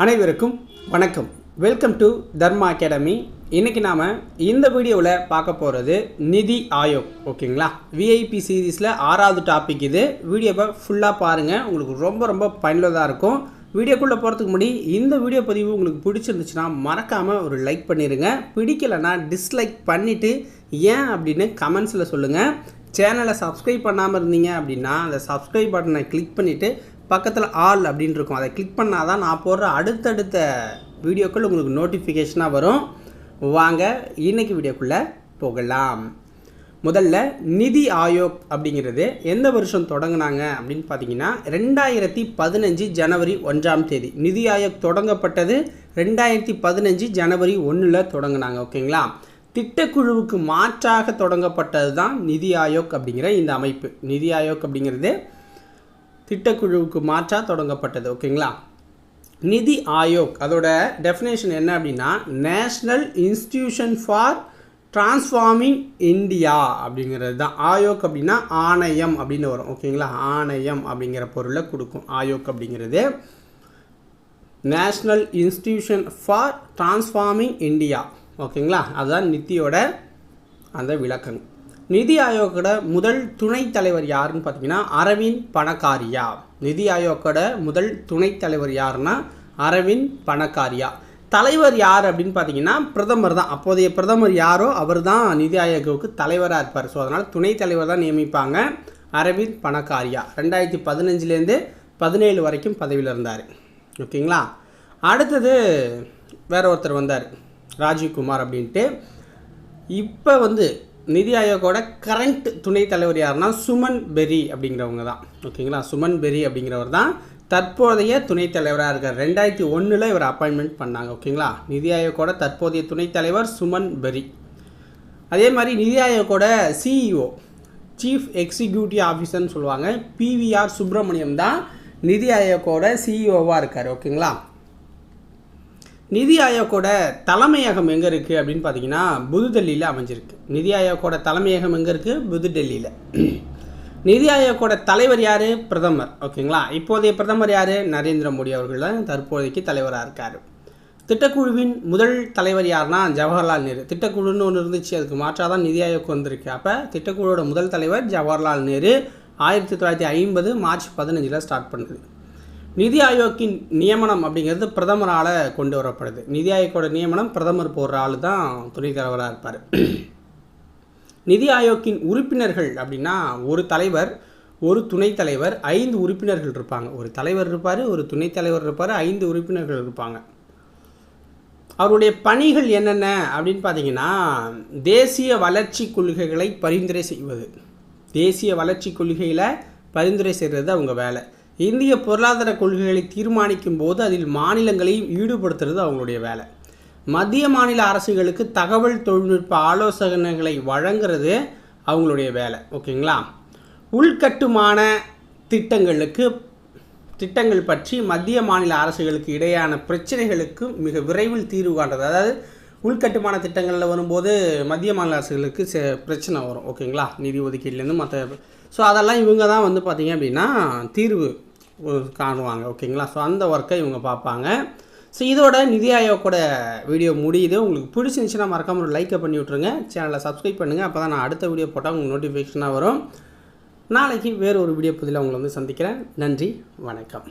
அனைவருக்கும் வணக்கம். Welcome to Dharma academy. இன்றைக்கி நாம் இந்த வீடியோவில் பார்க்க போகிறது நிதி ஆயோக். ஓகேங்களா, விஐபி சீரீஸில் 6வது டாபிக் இது. வீடியோவை ஃபுல்லாக பாருங்கள், உங்களுக்கு ரொம்ப பயனுள்ளதாக இருக்கும். வீடியோக்குள்ளே போகிறதுக்கு முன்னாடி இந்த வீடியோ பதிவு உங்களுக்கு பிடிச்சிருந்துச்சுன்னா மறக்காமல் ஒரு லைக் பண்ணிடுங்க. பிடிக்கலைன்னா டிஸ்லைக் பண்ணிவிட்டு ஏன் அப்படின்னு கமெண்ட்ஸில் சொல்லுங்கள். சேனலை சப்ஸ்கிரைப் பண்ணாமல் இருந்தீங்க அப்படின்னா அந்த சப்ஸ்கிரைப் பட்டனை கிளிக் பண்ணிவிட்டு பக்கத்தில் ஆல் அப்படின்னு இருக்கும், அதை கிளிக் பண்ணால் தான் நான் போடுற அடுத்தடுத்த வீடியோக்கள் உங்களுக்கு நோட்டிஃபிகேஷனாக வரும். வாங்க இன்றைக்கி வீடியோக்குள்ளே போகலாம். முதல்ல நிதி ஆயோக் அப்படிங்கிறது எந்த வருஷம் தொடங்கினாங்க அப்படின்னு பார்த்தீங்கன்னா 2015 ஜனவரி 1ஆம் தேதி. நிதி ஆயோக் தொடங்கப்பட்டது 2015 ஜனவரி 1 தொடங்கினாங்க. ஓகேங்களா, திட்டக்குழுவுக்கு மாற்றாக தொடங்கப்பட்டது தான் நிதி ஆயோக் அப்படிங்கிற இந்த அமைப்பு. நிதி ஆயோக் அப்படிங்கிறது திட்டக்குழுவுக்கு மாற்றாக தொடங்கப்பட்டது. ஓகேங்களா, நிதி ஆயோக் அதோட டெஃபினேஷன் என்ன அப்படின்னா national institution for transforming India அப்படிங்கிறது தான். ஆயோக் அப்படின்னா ஆணையம் அப்படின்னு வரும். ஓகேங்களா, ஆணையம் அப்படிங்கிற பொருளை கொடுக்கும் ஆயோக் அப்படிங்கிறது. National institution for transforming India. ஓகேங்களா, அதுதான் நிதியோட அந்த விளக்கம். நிதி ஆயோக்கோட முதல் துணைத் தலைவர் யாருன்னு பார்த்தீங்கன்னா அரவிந்த் பணக்காரியா. நிதி ஆயோக்கோட முதல் துணைத் தலைவர் யாருன்னா அரவிந்த் பணக்காரியா. தலைவர் யார் அப்படின்னு பார்த்தீங்கன்னா பிரதமர் தான். அப்போதைய பிரதமர் யாரோ அவர் தான் நிதி ஆயோக்கு தலைவராக இருப்பார். ஸோ அதனால் துணைத் தலைவர் தான் நியமிப்பாங்க. அரவிந்த் பணக்காரியா 2015 17 வரைக்கும் பதவியில் இருந்தார். ஓகேங்களா, அடுத்தது வேற ஒருத்தர் வந்தார், ராஜீவ்குமார் அப்படின்ட்டு. இப்போ நிதி ஆயோக்கோட கரண்ட் துணைத் தலைவர் யாருன்னா சுமன் பெரி அப்படிங்கிறவங்க தான். ஓகேங்களா, சுமன் பெரி அப்படிங்கிறவர் தான் தற்போதைய துணைத் தலைவராக இருக்கார். 2001 இவர் அப்பாயின்மெண்ட் பண்ணாங்க. ஓகேங்களா, நிதி ஆயோக்கோட தற்போதைய துணைத் தலைவர் சுமன் பெரி. அதே மாதிரி நிதி ஆயோக்கோட சிஇஓ சீஃப் எக்ஸிக்யூட்டிவ் ஆஃபீஸர்னு சொல்லுவாங்க, பிவிஆர் சுப்பிரமணியம் தான் நிதி ஆயோக்கோட சிஇஓவாக இருக்கார். ஓகேங்களா, நிதி ஆயோக்கோட தலைமையகம் எங்கே இருக்குது அப்படின்னு பார்த்தீங்கன்னா புதுடெல்லியில் அமைஞ்சிருக்கு. நிதி ஆயோக்கோட தலைமையகம் எங்கே இருக்குது? புதுடெல்லியில். நிதி ஆயோக்கோட தலைவர் யார்? பிரதமர். ஓகேங்களா, இப்போதைய பிரதமர் யார்? நரேந்திர மோடி அவர்கள் தான் தற்போதைக்கு தலைவராக இருக்கார். திட்டக்குழுவின் முதல் தலைவர் யாருன்னா ஜவஹர்லால் நேரு. திட்டக்குழுன்னு ஒன்று இருந்துச்சு, அதுக்கு மாற்றாக தான் நிதி ஆயோக் வந்திருக்கு. அப்போ திட்டக்குழுவோட முதல் தலைவர் ஜவஹர்லால் நேரு 1950 மார்ச் 15 ஸ்டார்ட் பண்ணுது. நிதி ஆயோக்கின் நியமனம் அப்படிங்கிறது பிரதமரால் கொண்டு வரப்படுது. நிதி ஆயோக்கோட நியமனம் பிரதமர் போடுற ஆள் தான் துணைத் தலைவராக இருப்பார். நிதி ஆயோக்கின் உறுப்பினர்கள் அப்படின்னா ஒரு தலைவர், ஒரு துணைத் தலைவர், 5 உறுப்பினர்கள் இருப்பாங்க. ஒரு தலைவர் இருப்பார், ஒரு துணைத் தலைவர் இருப்பார், 5 உறுப்பினர்கள் இருப்பாங்க. அவருடைய பணிகள் என்னென்ன அப்படின்னு பார்த்தீங்கன்னா தேசிய வளர்ச்சி கொள்கைகளை பரிந்துரை செய்வது. தேசிய வளர்ச்சி கொள்கையில் பரிந்துரை செய்கிறது அவங்க வேலை. இந்திய பொருளாதார கொள்கைகளை தீர்மானிக்கும் போது அதில் மாநிலங்களையும் ஈடுபடுத்துறது அவங்களுடைய வேலை. மத்திய மாநில அரசுகளுக்கு தகவல் தொழில்நுட்ப ஆலோசனைகளை வழங்குறது அவங்களுடைய வேலை. ஓகேங்களா, உள்கட்டுமான திட்டங்கள் பற்றி மத்திய மாநில அரசுகளுக்கு இடையான பிரச்சனைகளுக்கு மிக விரைவில் தீர்வு காண்றது. அதாவது உள்கட்டுமான திட்டங்களில் வரும்போது மத்திய மாநில அரசுகளுக்கு பிரச்சனை வரும். ஓகேங்களா, நிதி ஒதுக்கீடுலேருந்து மற்ற. ஸோ அதெல்லாம் இவங்க தான் பார்த்தீங்க அப்படின்னா தீர்வு காணுவாங்க. ஓகேங்களா, ஸோ அந்த ஒர்க்கை இவங்க பார்ப்பாங்க. ஸோ இதோட நிதி ஆயோக்கோட வீடியோ முடியுது. உங்களுக்கு பிடிச்சிருந்துச்சுன்னா மறக்காமல் ஒரு லைக்கை பண்ணி விட்ருங்க. சேனலை சப்ஸ்கிரைப் பண்ணுங்கள், அப்போ தான் நான் அடுத்த வீடியோ போட்டால் உங்களுக்கு நோட்டிஃபிகேஷனாக வரும். நாளைக்கு வேறு ஒரு வீடியோ பதிவில் உங்களை சந்திக்கிறேன். நன்றி, வணக்கம்.